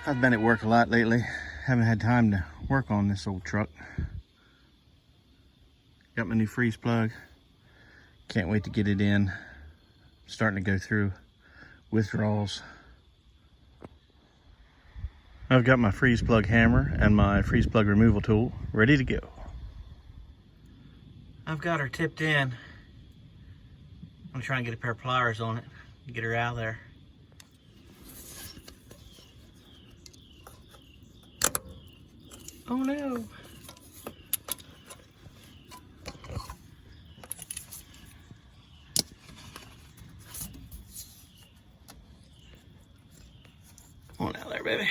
I've been at work a lot lately. Haven't had time to work on this old truck. Got my new freeze plug. Can't wait to get it in. Starting to go through withdrawals. I've got my freeze plug hammer and my freeze plug removal tool ready to go. I've got her tipped in. I'm trying to get a pair of pliers on it, get her out of there. Oh no. Come on out there, baby.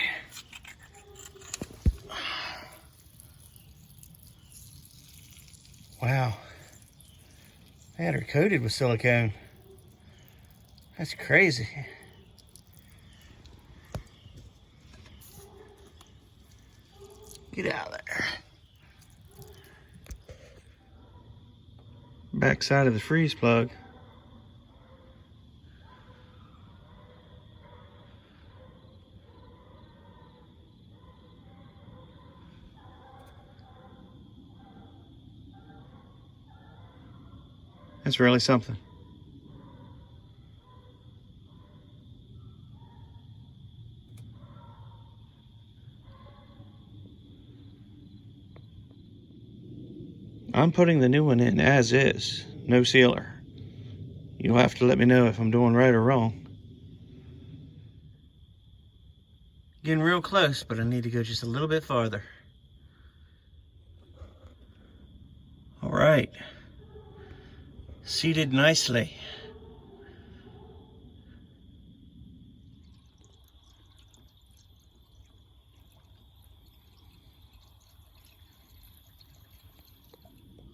Wow. I had her coated with silicone. That's crazy. Get out of there. Back side of the freeze plug. That's really something. I'm putting the new one in as is, no sealer. You'll have to let me know if I'm doing right or wrong. Getting real close, but I need to go just a little bit farther. All right. Seated nicely.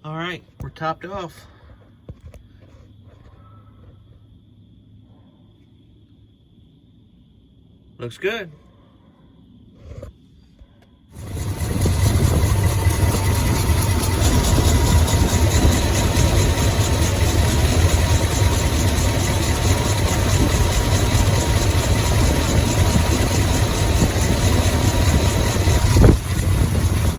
All right, we're topped off. Looks good.